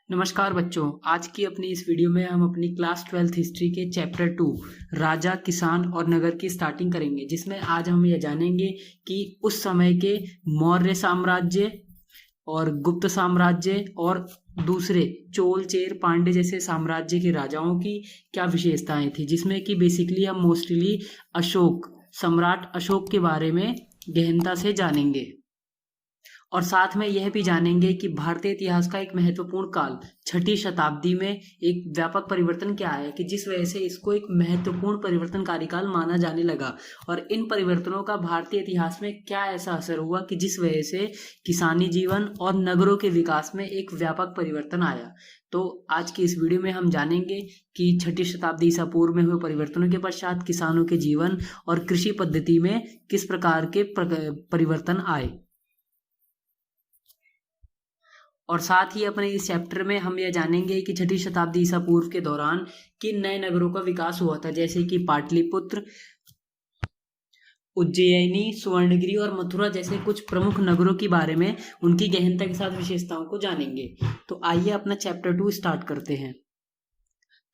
नमस्कार बच्चों। आज की अपनी इस वीडियो में हम अपनी क्लास 12th हिस्ट्री के चैप्टर 2 राजा, किसान और नगर की स्टार्टिंग करेंगे, जिसमें आज हम यह जानेंगे कि उस समय के मौर्य साम्राज्य और गुप्त साम्राज्य और दूसरे चोल, चेर, पांड्य जैसे साम्राज्य के राजाओं की क्या विशेषताएं थी, जिसमें कि बेसिकली हम मोस्टली अशोक, सम्राट अशोक के बारे में गहनता से जानेंगे। और साथ में यह भी जानेंगे कि भारतीय इतिहास का एक महत्वपूर्ण काल छठी शताब्दी में एक व्यापक परिवर्तन क्या है कि जिस वजह से इसको एक महत्वपूर्ण परिवर्तनकारी काल माना जाने लगा, और इन परिवर्तनों का भारतीय इतिहास में क्या ऐसा असर हुआ कि जिस वजह से किसानी जीवन और नगरों के विकास में एक व्यापक परिवर्तन आया। तो आज की इस वीडियो में हम जानेंगे कि छठी शताब्दी ईसा पूर्व में हुए परिवर्तनों के पश्चात किसानों के जीवन और कृषि पद्धति में किस प्रकार के परिवर्तन आए। और साथ ही अपने इस चैप्टर में हम यह जानेंगे कि छठी शताब्दी ईसा पूर्व के दौरान किन नए नगरों का विकास हुआ था, जैसे कि पाटलिपुत्र, उज्जैनी, स्वर्णगिरी और मथुरा जैसे कुछ प्रमुख नगरों के बारे में उनकी गहनता के साथ विशेषताओं को जानेंगे। तो आइए अपना चैप्टर 2 स्टार्ट करते हैं।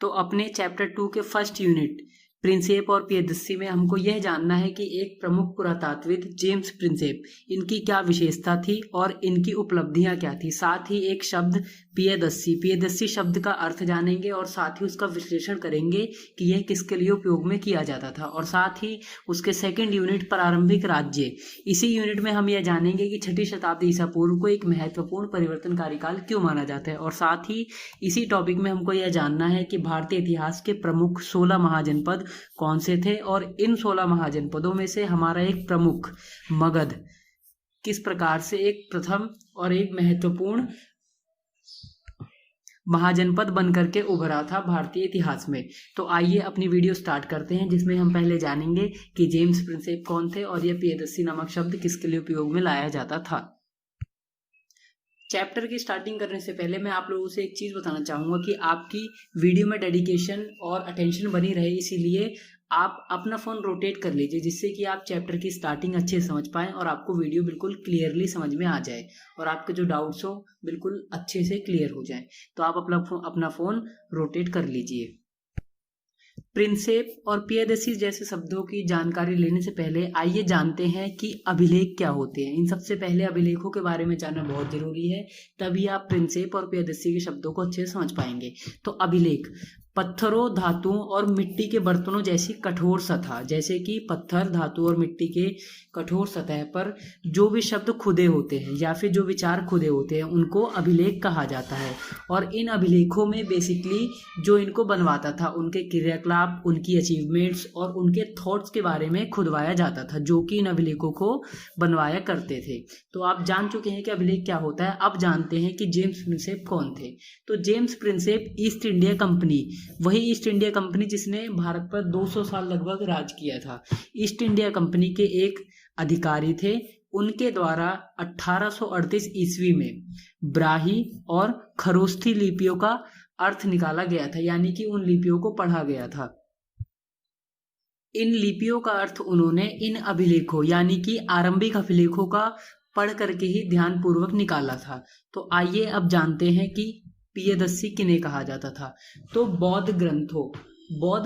तो अपने चैप्टर 2 के फर्स्ट यूनिट प्रिंसेप और पियदस्सी में हमको यह जानना है कि एक प्रमुख पुरातात्विद जेम्स प्रिंसेप, इनकी क्या विशेषता थी और इनकी उपलब्धियां क्या थी। साथ ही एक शब्द पियदस्सी शब्द का अर्थ जानेंगे और साथ ही उसका विश्लेषण करेंगे कि यह किसके लिए उपयोग में किया जाता था। और साथ ही उसके सेकंड यूनिट प्रारंभिक राज्य, इसी यूनिट में हम यह जानेंगे कि छठी शताब्दी ईसा पूर्व को एक महत्वपूर्ण परिवर्तनकारी काल क्यों माना जाता है। और साथ ही इसी टॉपिक में हमको यह जानना है कि भारतीय इतिहास के प्रमुख 16 महाजनपद कौन से थे और इन 16 महाजनपदों में से हमारा एक प्रमुख मगध किस प्रकार से एक प्रथम और एक महत्वपूर्ण महाजनपद बनकर के उभरा था भारतीय इतिहास में। तो आइए अपनी वीडियो स्टार्ट करते हैं, जिसमें हम पहले जानेंगे कि जेम्स प्रिंसेप कौन थे और यह पियदस्सी नामक शब्द किसके लिए उपयोग में लाया जाता था। चैप्टर की स्टार्टिंग करने से पहले मैं आप लोगों से एक चीज़ बताना चाहूँगा कि आपकी वीडियो में डेडिकेशन और अटेंशन बनी रहे, इसीलिए आप अपना फ़ोन रोटेट कर लीजिए, जिससे कि आप चैप्टर की स्टार्टिंग अच्छे से समझ पाएँ और आपको वीडियो बिल्कुल क्लियरली समझ में आ जाए और आपके जो डाउट्स हो बिल्कुल अच्छे से क्लियर हो जाए। तो आप अपना फ़ोन रोटेट कर लीजिए। प्रिंसेप और पियदस्सी जैसे शब्दों की जानकारी लेने से पहले आइए जानते हैं कि अभिलेख क्या होते हैं। इन सबसे पहले अभिलेखों के बारे में जानना बहुत जरूरी है, तभी आप प्रिंसेप और पियदस्सी के शब्दों को अच्छे से समझ पाएंगे। तो अभिलेख पत्थरों, धातुओं और मिट्टी के बर्तनों जैसी कठोर सतह, जैसे कि पत्थर, धातु और मिट्टी के कठोर सतह पर जो भी शब्द खुदे होते हैं या फिर जो विचार खुदे होते हैं उनको अभिलेख कहा जाता है। और इन अभिलेखों में बेसिकली जो इनको बनवाता था उनके क्रियाकलाप, उनकी अचीवमेंट्स और उनके थॉट्स के बारे में खुदवाया जाता था, जो कि इन अभिलेखों को बनवाया करते थे। तो आप जान चुके हैं कि अभिलेख क्या होता है। अब जानते हैं कि जेम्स प्रिंसेप कौन थे। तो James Prinsep east India company, वही ईस्ट इंडिया कंपनी जिसने भारत पर 200 साल लगभग राज किया था, ईस्ट इंडिया कंपनी के एक अधिकारी थे। उनके द्वारा 1838 ईस्वी में ब्राही और खरोष्ठी लिपियों का अर्थ निकाला गया था, यानी कि उन लिपियों को पढ़ा गया था। इन लिपियों का अर्थ उन्होंने इन अभिलेखों यानी कि आरंभिक अभिलेखों का पढ़ करके ही ध्यानपूर्वक निकाला था। तो आइए अब जानते हैं कि पियदस्सी किन्हें कहा जाता था। तो बौद्ध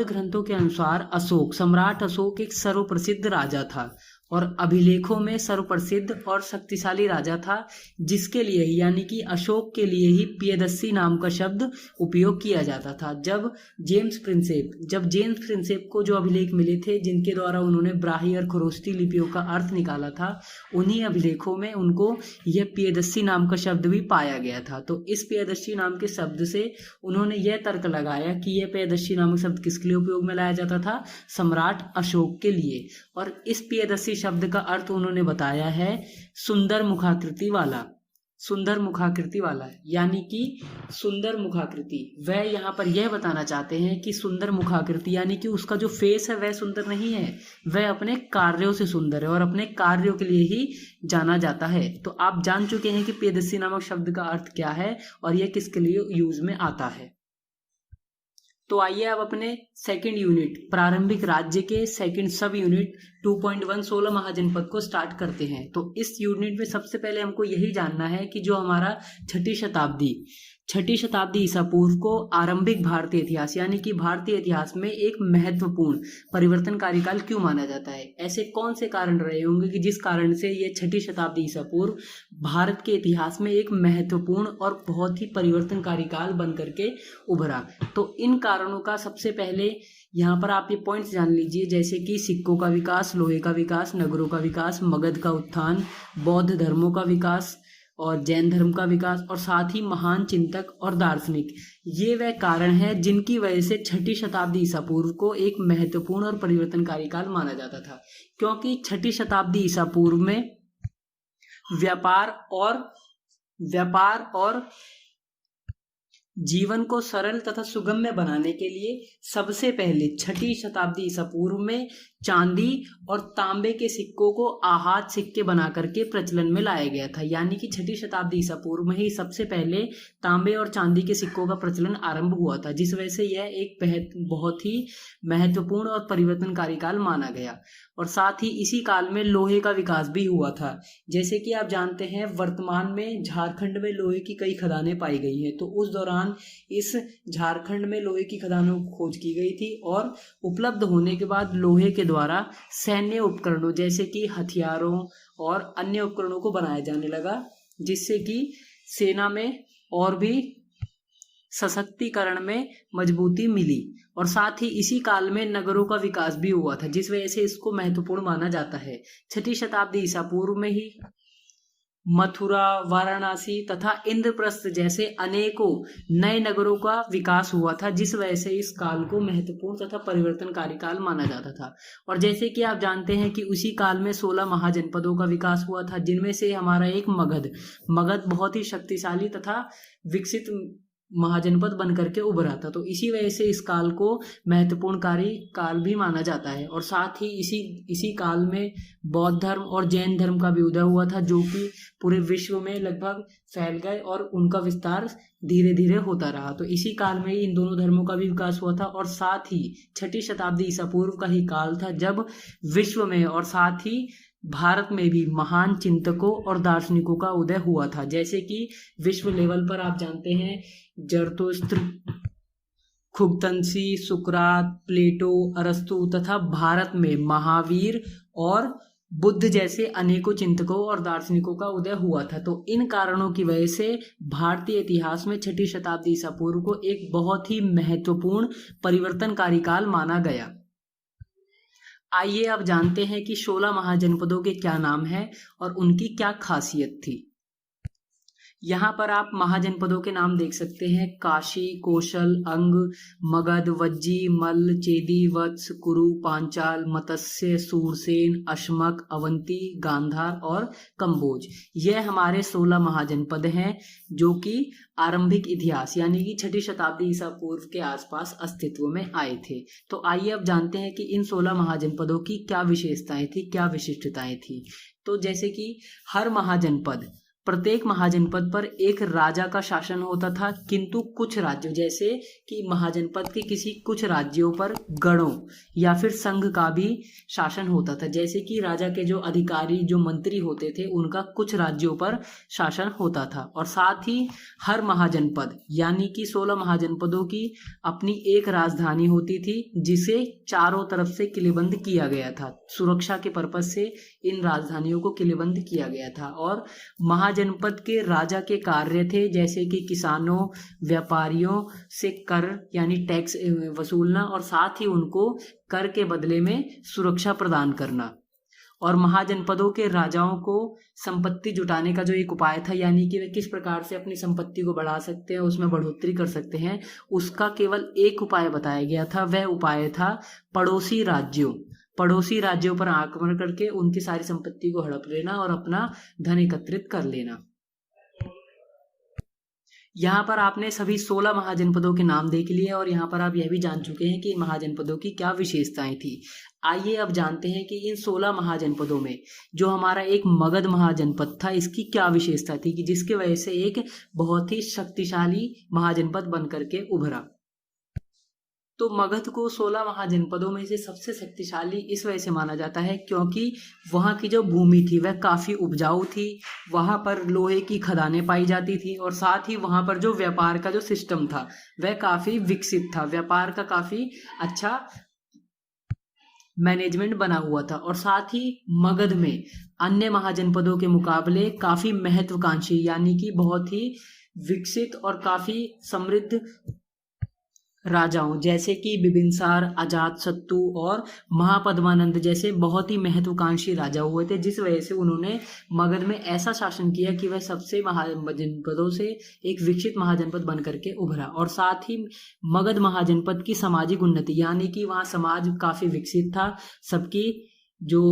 ग्रंथों के अनुसार अशोक, सम्राट अशोक एक सर्वप्रसिद्ध राजा था और अभिलेखों में सर्वप्रसिद्ध और शक्तिशाली राजा था, जिसके लिए यानी कि अशोक के लिए ही पियदस्सी नाम का शब्द उपयोग किया जाता था। जब जेम्स प्रिंसेप को जो अभिलेख मिले थे जिनके द्वारा उन्होंने ब्राही और खरोष्ठी लिपियों का अर्थ निकाला था, उन्हीं अभिलेखों में उनको यह पियदस्सी नाम का शब्द भी पाया गया था। तो इस पियदस्सी नाम के शब्द से उन्होंने यह तर्क लगाया कि यह पियदस्सी नामक शब्द किसके लिए उपयोग में लाया जाता था, सम्राट अशोक के लिए। और इस पियदस्सी शब्द का अर्थ उन्होंने बताया है सुंदर मुखाकृति वाला, यानी कि सुंदर मुखाकृति। वह यहाँ पर यह बताना चाहते हैं कि सुंदर मुखाकृति यानी कि उसका जो फेस है वह सुंदर नहीं है, वह अपने कार्यों से सुंदर है और अपने कार्यों के लिए ही जाना जाता है। तो आप जान चुके हैं कि पियदस्सी नामक शब्द का अर्थ क्या है और यह किसके लिए यूज में आता है। तो आइए अब अपने सेकंड यूनिट प्रारंभिक राज्य के सेकंड सब यूनिट 2.1 16 महाजनपद को स्टार्ट करते हैं। तो इस यूनिट में सबसे पहले हमको यही जानना है कि जो हमारा छठी शताब्दी छठी शताब्दी ईसा पूर्व को आरंभिक भारतीय इतिहास यानी कि भारतीय इतिहास में एक महत्वपूर्ण परिवर्तनकारी काल क्यों माना जाता है? ऐसे कौन से कारण रहे होंगे कि जिस कारण से ये छठी शताब्दी ईसा पूर्व भारत के इतिहास में एक महत्वपूर्ण और बहुत ही परिवर्तनकारी काल बन करके उभरा? तो इन कारणों का सबसे पहले यहाँ पर आप ये पॉइंट्स जान लीजिए, जैसे कि सिक्कों का विकास, लोहे का विकास, नगरों का विकास, मगध का उत्थान, बौद्ध धर्मों का विकास और जैन धर्म का विकास, और साथ ही महान चिंतक और दार्शनिक। ये वह कारण है जिनकी वजह से छठी शताब्दी ईसा पूर्व को एक महत्वपूर्ण और परिवर्तनकारी काल माना जाता था, क्योंकि छठी शताब्दी ईसा पूर्व में व्यापार और जीवन को सरल तथा सुगम्य बनाने के लिए सबसे पहले छठी शताब्दी ईसा पूर्व में चांदी और तांबे के सिक्कों को आहत सिक्के बना करके प्रचलन में लाया गया था। यानी कि छठी शताब्दी ईसा पूर्व में ही सबसे पहले तांबे और चांदी के सिक्कों का प्रचलन आरंभ हुआ था, जिस वजह से यह एक बहुत ही महत्वपूर्ण और परिवर्तनकारी काल माना गया। और साथ ही इसी काल में लोहे का विकास भी हुआ था। जैसे कि आप जानते हैं, वर्तमान में झारखंड में लोहे की कई खदानें पाई गई हैं, तो उस दौरान इस झारखंड में लोहे की खदानों की खोज की गई थी, और उपलब्ध होने के बाद लोहे के द्वारा सैन्य उपकरणों जैसे कि हथियारों और अन्य उपकरणों को बनाया जाने लगा, जिससे कि सेना में और भी सशक्तिकरण में मजबूती मिली। और साथ ही इसी काल में नगरों का विकास भी हुआ था, जिस वजह से इसको महत्वपूर्ण माना जाता है। छठी शताब्दी ईसा पूर्व में ही मथुरा, वाराणसी तथा इंद्रप्रस्थ जैसे अनेकों नए नगरों का विकास हुआ था, जिस वजह से इस काल को महत्वपूर्ण तथा परिवर्तनकारी काल माना जाता था। और जैसे कि आप जानते हैं कि उसी काल में 16 महाजनपदों का विकास हुआ था, जिनमें से हमारा एक मगध बहुत ही शक्तिशाली तथा विकसित महाजनपद बन करके उभरा था। तो इसी वजह से इस काल को महत्वपूर्णकारी काल भी माना जाता है। और साथ ही इसी काल में बौद्ध धर्म और जैन धर्म का भी उदय हुआ था, जो कि पूरे विश्व में लगभग फैल गए और उनका विस्तार धीरे धीरे होता रहा। तो इसी काल में ही इन दोनों धर्मों का भी विकास हुआ था। और साथ ही छठी शताब्दी ईसा पूर्व का ही काल था जब विश्व में और साथ ही भारत में भी महान चिंतकों और दार्शनिकों का उदय हुआ था। जैसे कि विश्व लेवल पर आप जानते हैं, जरतुस्त्र, खुगतनसी, सुकरात, प्लेटो, अरस्तु तथा भारत में महावीर और बुद्ध जैसे अनेकों चिंतकों और दार्शनिकों का उदय हुआ था। तो इन कारणों की वजह से भारतीय इतिहास में छठी शताब्दी ईसा पूर्व को एक बहुत ही महत्वपूर्ण परिवर्तनकारी काल माना गया। आइए अब जानते हैं कि 16 महाजनपदों के क्या नाम हैं और उनकी क्या खासियत थी। यहाँ पर आप महाजनपदों के नाम देख सकते हैं: काशी, कौशल, अंग, मगध, वज्जी, मल्ल, चेदी, वत्स, कुरु, पांचाल, मत्स्य, सूरसेन, अश्मक, अवंती, गांधार और कंबोज। यह हमारे 16 महाजनपद हैं, जो कि आरंभिक इतिहास यानी कि छठी शताब्दी ईसा पूर्व के आसपास अस्तित्व में आए थे। तो आइए अब जानते हैं कि इन 16 महाजनपदों की क्या विशेषताएं थी, क्या विशिष्टताएं थी। तो जैसे कि प्रत्येक महाजनपद पर एक राजा का शासन होता था, किंतु कुछ राज्यों जैसे कि महाजनपद के कुछ राज्यों पर गणों या फिर संघ का भी शासन होता था। जैसे कि राजा के जो अधिकारी, जो मंत्री होते थे, उनका कुछ राज्यों पर शासन होता था। और साथ ही हर महाजनपद यानी कि 16 महाजनपदों की अपनी एक राजधानी होती थी, जिसे चारों तरफ से किलेबंद किया गया था। सुरक्षा के पर्पज से इन राजधानियों को किलेबंद किया गया था। और महाजनपद के राजा के कार्य थे जैसे कि किसानों, व्यापारियों से कर यानी टैक्स वसूलना और साथ ही उनको कर के बदले में सुरक्षा प्रदान करना। और महाजनपदों के राजाओं को संपत्ति जुटाने का जो एक उपाय था, यानी कि वे किस प्रकार से अपनी संपत्ति को बढ़ा सकते हैं, उसमें बढ़ोतरी कर सकते हैं, उसका केवल एक उपाय बताया गया था। वह उपाय था पड़ोसी राज्यों पर आक्रमण करके उनकी सारी संपत्ति को हड़प लेना और अपना धन एकत्रित कर लेना। यहाँ पर आपने सभी 16 महाजनपदों के नाम देख लिए और यहाँ पर आप यह भी जान चुके हैं कि इन महाजनपदों की क्या विशेषताएं थी। आइए अब जानते हैं कि इन 16 महाजनपदों में जो हमारा एक मगध महाजनपद था, इसकी क्या विशेषता थी कि जिसके वजह से एक बहुत ही शक्तिशाली महाजनपद बन करके उभरा। तो मगध को 16 महाजनपदों में से सबसे शक्तिशाली इस वजह से माना जाता है क्योंकि वहाँ की जो भूमि थी वह काफ़ी उपजाऊ थी, वहाँ पर लोहे की खदानें पाई जाती थी और साथ ही वहाँ पर जो व्यापार का जो सिस्टम था वह काफ़ी विकसित था, व्यापार का काफ़ी अच्छा मैनेजमेंट बना हुआ था। और साथ ही मगध में अन्य महाजनपदों के मुकाबले काफ़ी महत्वाकांक्षी यानी कि बहुत ही विकसित और काफ़ी समृद्ध राजाओं जैसे कि बिंबिसार, अजातशत्रु और महापद्मानंद जैसे बहुत ही महत्वाकांक्षी राजा हुए थे, जिस वजह से उन्होंने मगध में ऐसा शासन किया कि वह सबसे महाजनपदों से एक विकसित महाजनपद बन करके उभरा। और साथ ही मगध महाजनपद की सामाजिक उन्नति यानी कि वहाँ समाज काफी विकसित था, सबकी जो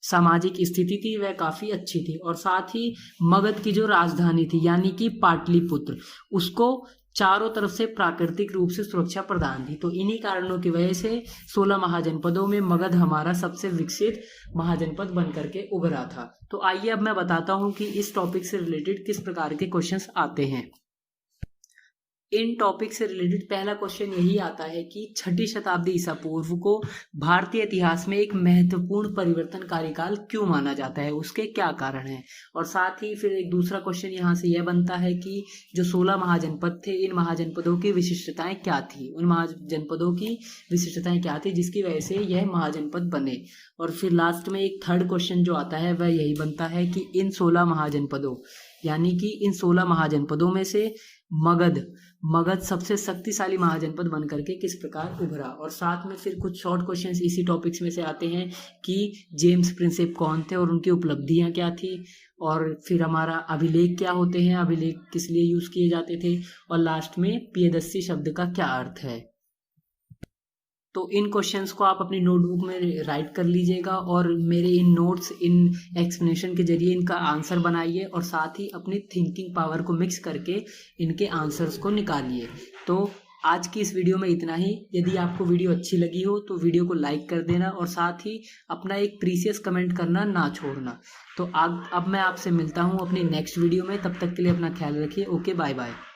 सामाजिक स्थिति थी वह काफी अच्छी थी। और साथ ही मगध की जो राजधानी थी यानी कि पाटलिपुत्र, उसको चारों तरफ से प्राकृतिक रूप से सुरक्षा प्रदान थी। तो इन्हीं कारणों की वजह से 16 महाजनपदों में मगध हमारा सबसे विकसित महाजनपद बन करके उभरा था। तो आइए अब मैं बताता हूं कि इस टॉपिक से रिलेटेड किस प्रकार के क्वेश्चंस आते हैं। इन टॉपिक से रिलेटेड पहला क्वेश्चन यही आता है कि 6ठी शताब्दी ईसा पूर्व को भारतीय इतिहास में एक महत्वपूर्ण परिवर्तनकारी काल क्यों माना जाता है, उसके क्या कारण हैं। और साथ ही फिर एक दूसरा क्वेश्चन यहाँ से यह बनता है कि जो 16 महाजनपद थे, इन महाजनपदों की विशिष्टताएं क्या थी, उन महाजनपदों की विशिष्टताएं क्या थी जिसकी वजह से यह महाजनपद बने। और फिर लास्ट में एक थर्ड क्वेश्चन जो आता है वह यही बनता है कि इन 16 महाजनपदों यानी कि इन 16 महाजनपदों में से मगध सबसे शक्तिशाली महाजनपद बन करके किस प्रकार उभरा। और साथ में फिर कुछ शॉर्ट क्वेश्चंस इसी टॉपिक्स में से आते हैं कि जेम्स प्रिंसेप कौन थे और उनकी उपलब्धियां क्या थी, और फिर हमारा अभिलेख क्या होते हैं, अभिलेख किस लिए यूज किए जाते थे, और लास्ट में प्रियदर्शी शब्द का क्या अर्थ है। तो इन क्वेश्चंस को आप अपनी नोटबुक में राइट कर लीजिएगा और मेरे इन नोट्स, इन एक्सप्लेनेशन के जरिए इनका आंसर बनाइए और साथ ही अपनी थिंकिंग पावर को मिक्स करके इनके आंसर्स को निकालिए। तो आज की इस वीडियो में इतना ही। यदि आपको वीडियो अच्छी लगी हो तो वीडियो को लाइक कर देना और साथ ही अपना एक प्रीशियस कमेंट करना ना छोड़ना। तो अब मैं आपसे मिलता हूँ अपनी नेक्स्ट वीडियो में, तब तक के लिए अपना ख्याल रखिए। Okay, bye bye.